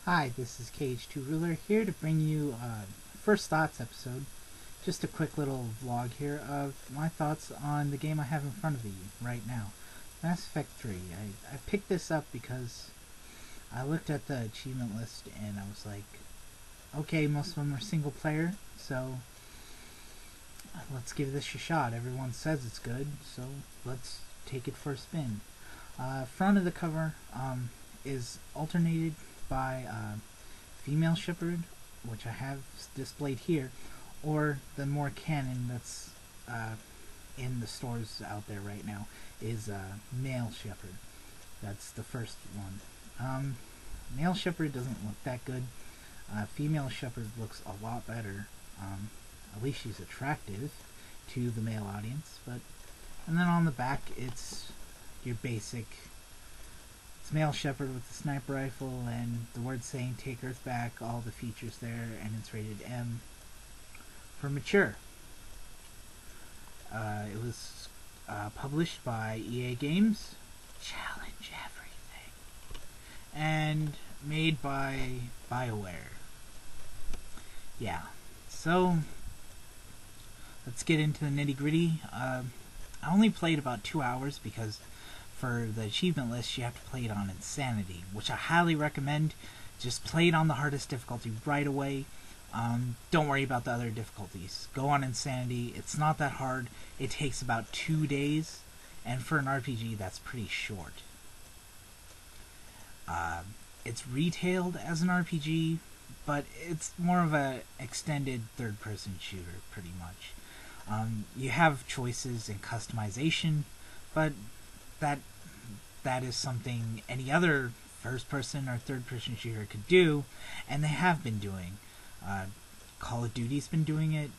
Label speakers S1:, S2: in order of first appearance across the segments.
S1: Hi, this is KH2Ruler here to bring you a First Thoughts episode. Just a quick little vlog here of my thoughts on the game I have in front of you right now. Mass Effect 3. I picked this up because I looked at the achievement list and I was like, okay, most of them are single player, so let's give this a shot. Everyone says it's good, so let's take it for a spin. Front of the cover is alternated by female Shepard, which I have displayed here, or the more canon that's in the stores out there right now is male Shepard. That's the first one. Male Shepard doesn't look that good. Female Shepard looks a lot better. At least she's attractive to the male audience. And then on the back, it's your basic. It's male Shepard with the sniper rifle and the word saying "Take Earth Back." All the features there, and it's rated M for mature. It was published by EA Games. Challenge everything. And made by BioWare. Yeah. So let's get into the nitty gritty. I only played about 2 hours because for the achievement list you have to play it on Insanity, which I highly recommend. Just play it on the hardest difficulty right away. Don't worry about the other difficulties. Go on Insanity. It's not that hard. It takes about 2 days, and for an RPG that's pretty short. It's retailed as an RPG, but it's more of an extended third-person shooter, pretty much. You have choices in customization, but that is something any other first-person or third-person shooter could do, and they have been doing. Call of Duty's been doing it.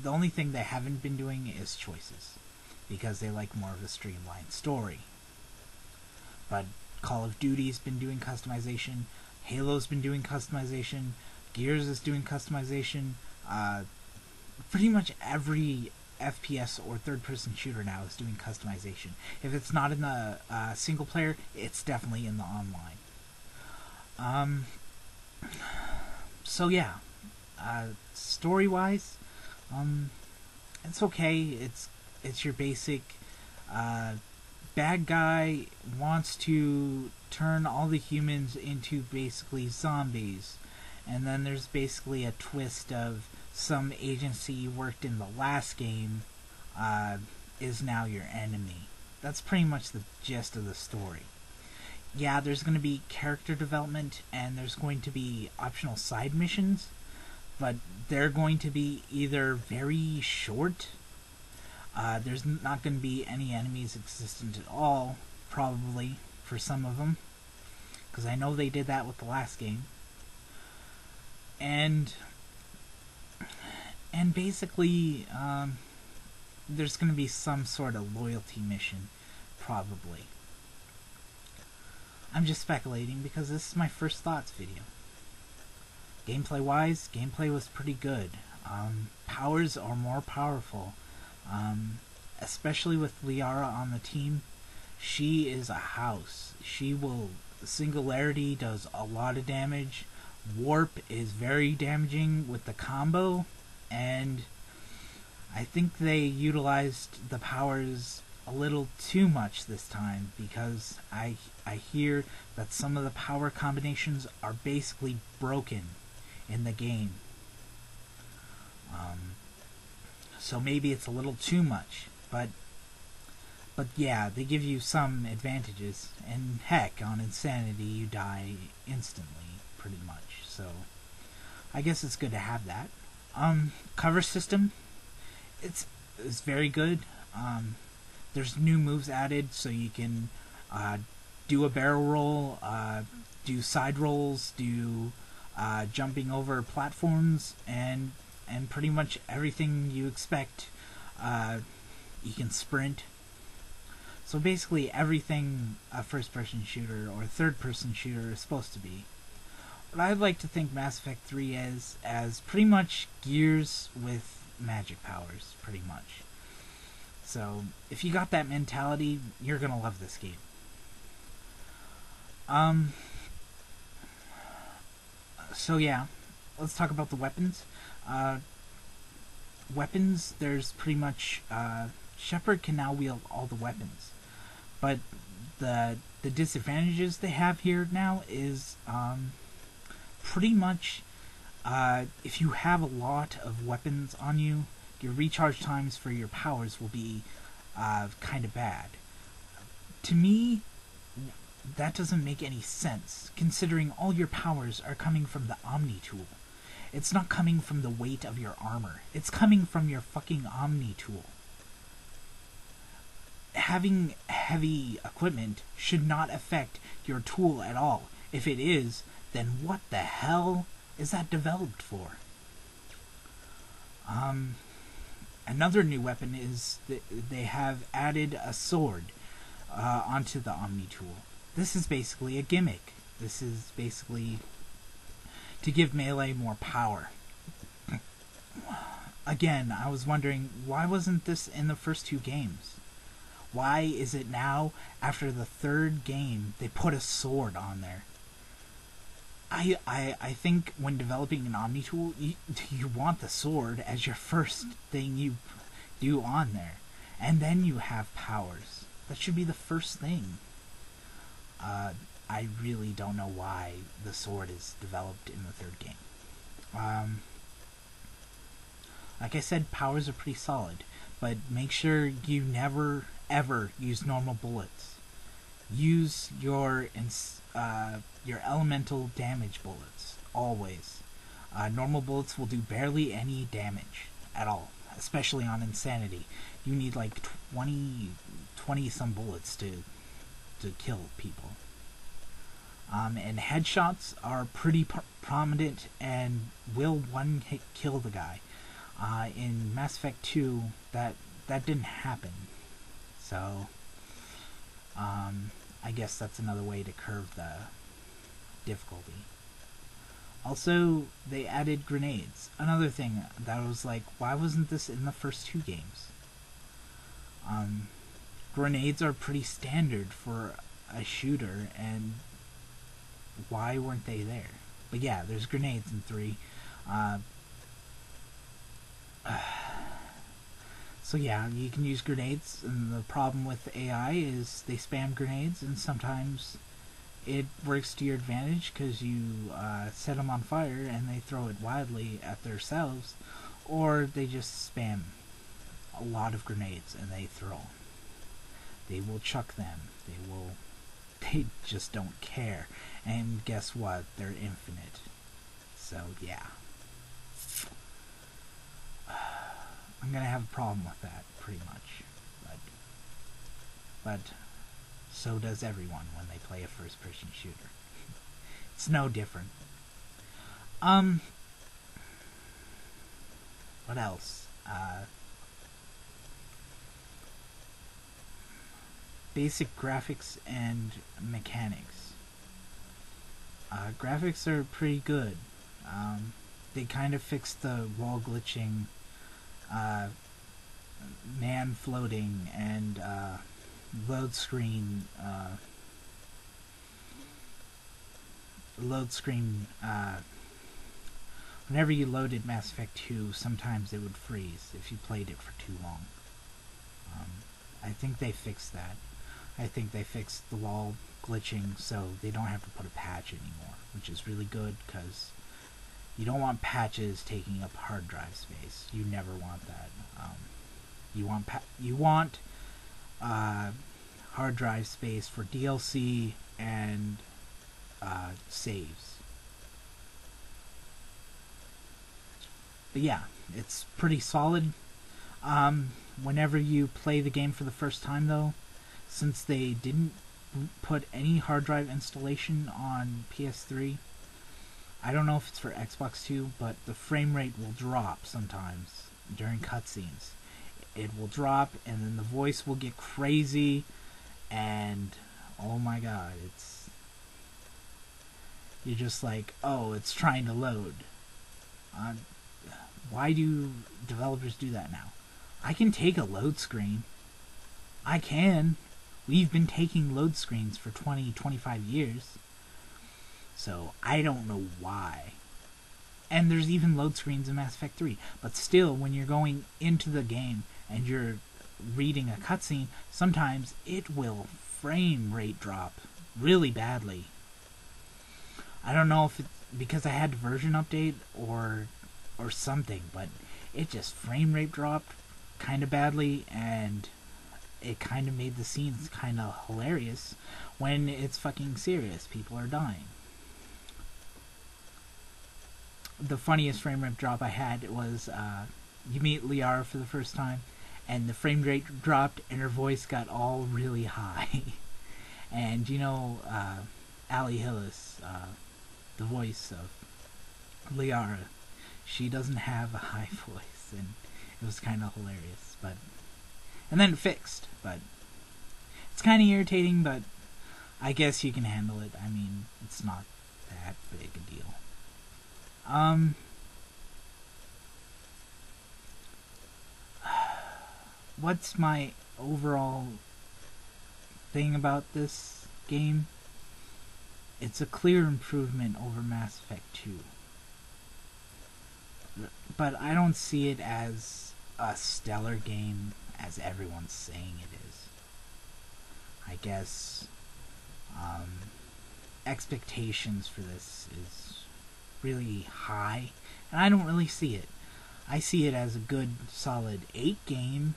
S1: The only thing they haven't been doing is choices, because they like more of a streamlined story. But Call of Duty's been doing customization. Halo's been doing customization. Gears is doing customization. Pretty much every FPS or third-person shooter now is doing customization. If it's not in the single player, it's definitely in the online. So yeah, story-wise, it's okay. It's your basic bad guy wants to turn all the humans into basically zombies, and then there's basically a twist of some agency you worked in the last game is now your enemy. That's pretty much the gist of the story. Yeah, there's going to be character development and there's going to be optional side missions, but they're going to be either very short. There's not going to be any enemies existent at all, probably, for some of them, because I know they did that with the last game. And basically, there's going to be some sort of loyalty mission, probably. I'm just speculating because this is my first thoughts video. Gameplay-wise, gameplay was pretty good. Powers are more powerful. Especially with Liara on the team. She is a house. Singularity does a lot of damage. Warp is very damaging with the combo, and I think they utilized the powers a little too much this time, because I hear that some of the power combinations are basically broken in the game. So maybe it's a little too much, but yeah, they give you some advantages, and heck, on Insanity you die instantly, pretty much, so I guess it's good to have that. Cover system, it's very good. There's new moves added, so you can do a barrel roll, do side rolls, do jumping over platforms, and pretty much everything you expect. You can sprint. So basically everything a first-person shooter or third-person shooter is supposed to be. But I'd like to think Mass Effect 3 is as pretty much Gears with magic powers, pretty much. So if you got that mentality, you're gonna love this game. So yeah, let's talk about the weapons. Uh, Weapons, there's pretty much Shepard can now wield all the weapons, but the disadvantages they have here now is pretty much if you have a lot of weapons on you, your recharge times for your powers will be kind of bad. To me, that doesn't make any sense, considering all your powers are coming from the Omni tool. It's not coming from the weight of your armor. It's coming from your fucking Omni tool. Having heavy equipment should not affect your tool at all. If it is, then what the hell is that developed for? Another new weapon is that they have added a sword onto the Omni tool. This is basically a gimmick. This is basically to give Melee more power. Again, I was wondering, why wasn't this in the first two games? Why is it now, after the third game, they put a sword on there? I think when developing an Omni tool, you want the sword as your first thing you do on there. And then you have powers. That should be the first thing. I really don't know why the sword is developed in the third game. Like I said, powers are pretty solid, but make sure you never ever use normal bullets. Use your elemental damage bullets always. Normal bullets will do barely any damage at all, especially on Insanity. You need like 20 some bullets to kill people. And headshots are pretty prominent and will one-hit kill the guy. In Mass Effect 2, that didn't happen. So, I guess that's another way to curve the difficulty. Also, they added grenades. Another thing that I was like, why wasn't this in the first two games? Grenades are pretty standard for a shooter, and why weren't they there? But yeah, there's grenades in 3. So yeah, you can use grenades, and the problem with AI is they spam grenades, and sometimes it works to your advantage because you set them on fire and they throw it wildly at themselves, or they just spam a lot of grenades and they throw them. They will chuck them. They just don't care. And guess what? They're infinite. So yeah. I'm gonna have a problem with that, pretty much. But so does everyone when they play a first-person shooter. It's no different. What else? Basic graphics and mechanics. Graphics are pretty good. They kind of fixed the wall glitching, man floating, and load screen whenever you loaded Mass Effect 2, sometimes it would freeze if you played it for too long. I think they fixed that. I think they fixed the wall glitching so they don't have to put a patch anymore, which is really good because you don't want patches taking up hard drive space. You never want that. You want hard drive space for DLC and saves. But yeah, it's pretty solid. Whenever you play the game for the first time, though, since they didn't put any hard drive installation on PS3, I don't know if it's for Xbox too, but the frame rate will drop sometimes during cutscenes. It will drop, and then the voice will get crazy, and oh my god, you're just like, oh, it's trying to load. Why do developers do that now? I can take a load screen. I can. We've been taking load screens for 20, 25 years. So, I don't know why. and there's even load screens in Mass Effect 3. But still, when you're going into the game and you're reading a cutscene, sometimes it will frame rate drop really badly. I don't know if it's because I had the version update or something, but it just frame rate dropped kind of badly, and it kind of made the scenes kind of hilarious when it's fucking serious. People are dying. The funniest frame rate drop I had was you meet Liara for the first time, and the frame rate dropped, and her voice got all really high. And you know, Ali Hillis, the voice of Liara, she doesn't have a high voice, and it was kind of hilarious. But and then it fixed, but it's kind of irritating, but I guess you can handle it. I mean, it's not that big a deal. What's my overall thing about this game? It's a clear improvement over Mass Effect 2. But I don't see it as a stellar game as everyone's saying it is. I guess expectations for this is really high, and I don't really see it. I see it as a good, solid 8 game,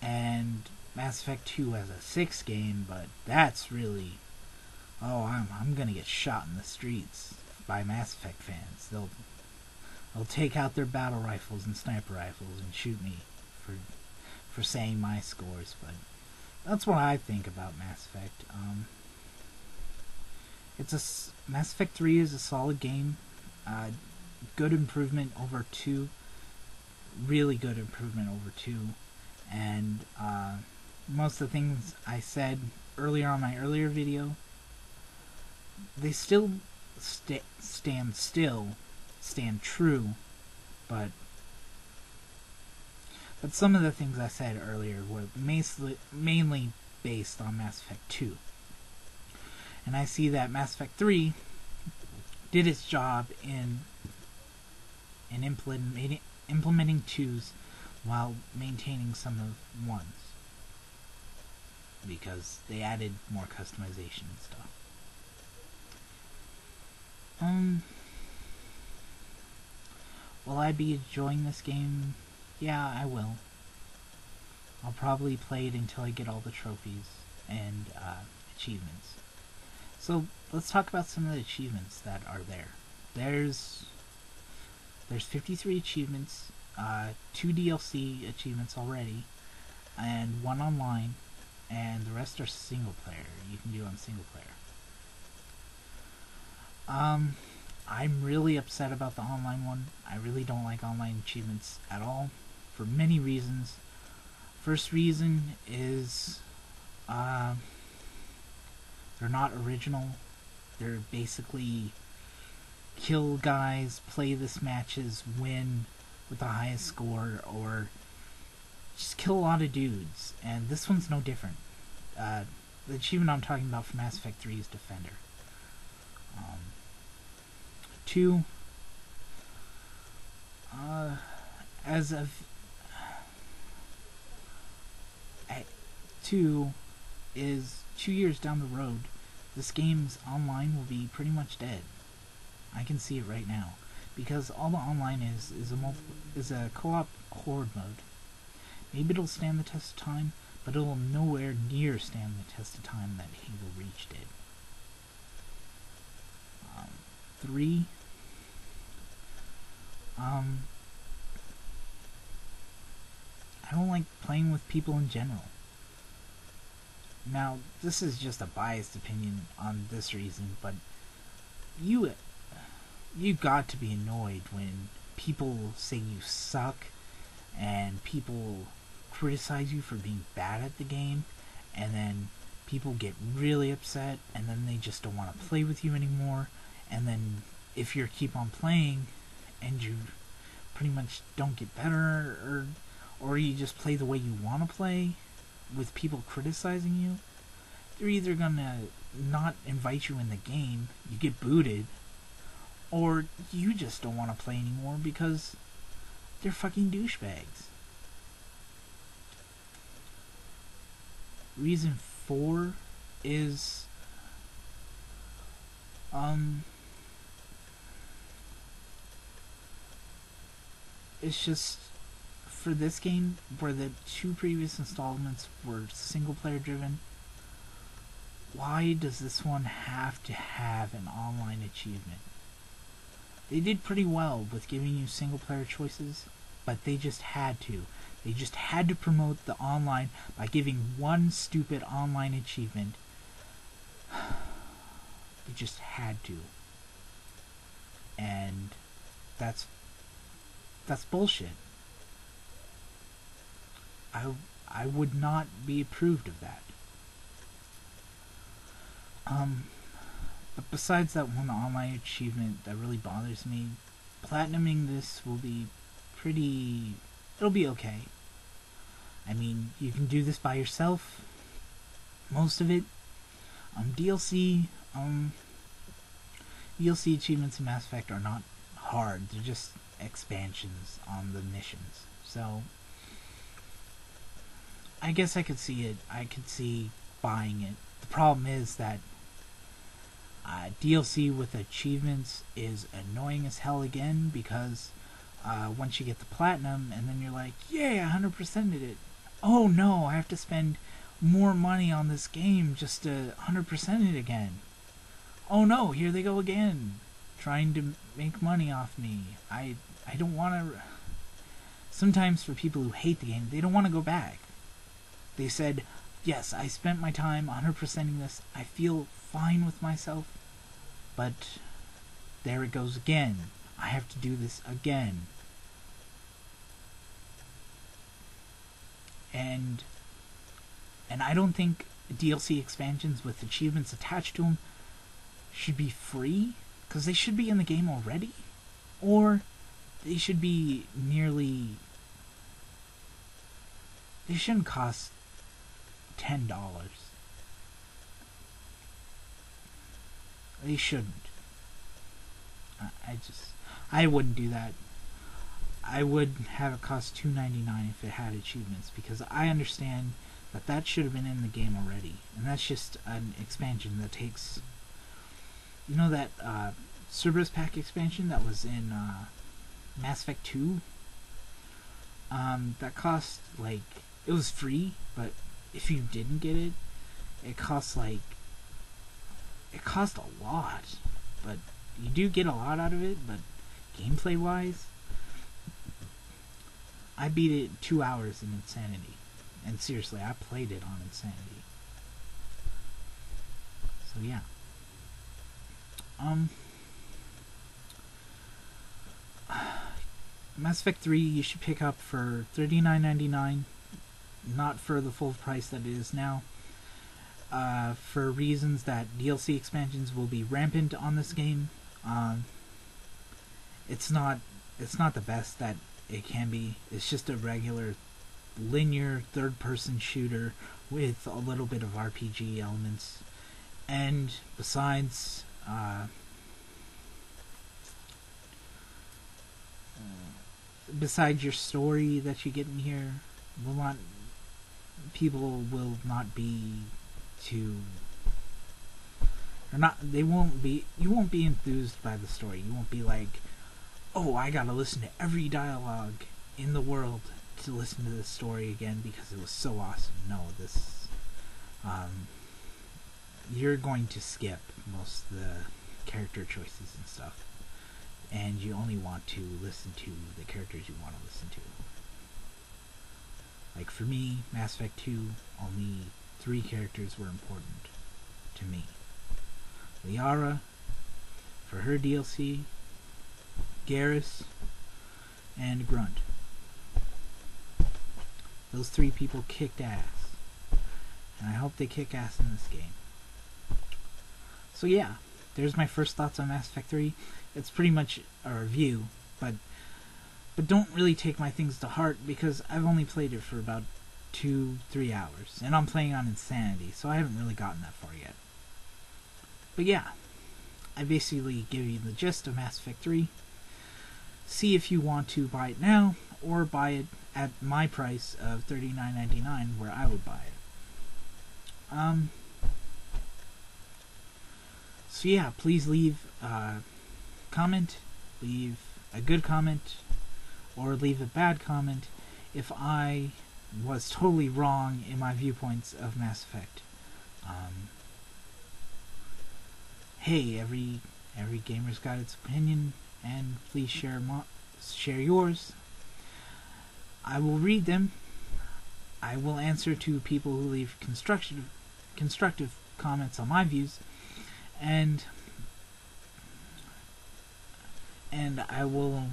S1: and Mass Effect 2 as a 6 game, but that's really, I'm gonna get shot in the streets by Mass Effect fans. They'll take out their battle rifles and sniper rifles and shoot me for saying my scores, but that's what I think about Mass Effect. Mass Effect 3 is a solid game. Good improvement over 2. Really good improvement over 2. And most of the things I said earlier on my earlier video, they still stand true, but some of the things I said earlier were mainly based on Mass Effect 2. And I see that Mass Effect 3 did its job in implementing 2s while maintaining some of 1s. Because they added more customization and stuff. Will I be enjoying this game? Yeah, I will. I'll probably play it until I get all the trophies and achievements. So let's talk about some of the achievements that are there. There's 53 achievements, 2 DLC achievements already, and 1 online, and the rest are single player. You can do on single player. I'm really upset about the online one. I really don't like online achievements at all, for many reasons. First reason is they're not original. They're basically kill guys, play this matches, win with the highest score, or just kill a lot of dudes. And this one's no different. The achievement I'm talking about for Mass Effect 3 is Defender. 2, as of 2 is 2 years down the road. This game's online will be pretty much dead. I can see it right now, because all the online is a co-op horde mode. Maybe it'll stand the test of time, but it'll nowhere near stand the test of time that Halo Reach did. 3. I don't like playing with people in general. Now, this is just a biased opinion on this reason, but you got to be annoyed when people say you suck and people criticize you for being bad at the game, and then people get really upset, and then they just don't want to play with you anymore. And then if you keep on playing and you pretty much don't get better, or you just play the way you want to play with people criticizing you, they're either gonna not invite you in the game, you get booted, Or you just don't want to play anymore because they're fucking douchebags. Reason 4 is it's just for this game where the 2 previous installments were single player driven. Why does this one have to have an online achievement? They did pretty well with giving you single player choices, but they just had to. They just had to promote the online by giving one stupid online achievement. They just had to. And that's bullshit. I would not be approved of that. But besides that one online achievement that really bothers me, platinuming this will be pretty... it'll be okay. I mean, you can do this by yourself. Most of it. DLC achievements in Mass Effect are not hard. They're just expansions on the missions. So, I guess I could see it. I could see buying it. The problem is that DLC with achievements is annoying as hell again, because once you get the platinum and then you're like, yay, I 100%ed it. Oh no, I have to spend more money on this game just to 100% it again. Oh no, here they go again, trying to make money off me. I don't want to... Sometimes for people who hate the game, they don't want to go back. They said, yes, I spent my time 100%ing this. I feel fine with myself. But there it goes again. I have to do this again. And I don't think DLC expansions with achievements attached to them should be free, because they should be in the game already. Or they should be nearly... they shouldn't cost $10. They shouldn't. I wouldn't do that. I would have it cost $2.99 if it had achievements, because I understand that should have been in the game already, and that's just an expansion that takes... You know that Cerberus Pack expansion that was in Mass Effect 2? That cost, like... It was free, but if you didn't get it, it cost like... It cost a lot, but you do get a lot out of it, but gameplay-wise, I beat it in 2 hours in Insanity. And seriously, I played it on Insanity. So yeah. Mass Effect 3 you should pick up for $39.99, not for the full price that it is now. For reasons that DLC expansions will be rampant on this game. It's not the best that it can be. It's just a regular linear third-person shooter with a little bit of RPG elements. And besides, besides your story that you get in here, people will not be too... you won't be enthused by the story. You won't be like, oh, I gotta listen to every dialogue in the world to listen to this story again because it was so awesome. No, you're going to skip most of the character choices and stuff, and you only want to listen to the characters you want to listen to. Like for me, Mass Effect 2, only 3 characters were important to me. Liara, for her DLC, Garrus, and Grunt. Those 3 people kicked ass. And I hope they kick ass in this game. So yeah, there's my first thoughts on Mass Effect 3. It's pretty much a review, but don't really take my things to heart because I've only played it for about 2-3 hours. And I'm playing on Insanity, so I haven't really gotten that far yet. But yeah, I basically give you the gist of Mass Effect 3. See if you want to buy it now, or buy it at my price of $39.99, where I would buy it. So yeah, please leave a comment, leave a good comment, or leave a bad comment if I was totally wrong in my viewpoints of Mass Effect. Hey, every gamer's got its opinion, and please share yours. I will read them. I will answer to people who leave constructive comments on my views, and I will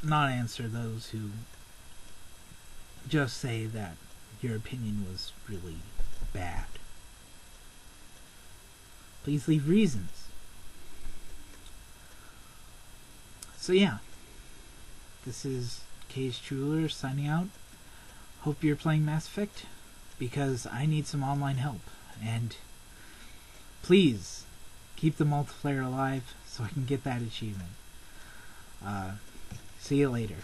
S1: not answer those who just say that your opinion was really bad. Please leave reasons. So yeah, this is Cage Jeweler signing out. Hope you're playing Mass Effect, because I need some online help, and please keep the multiplayer alive so I can get that achievement. See you later.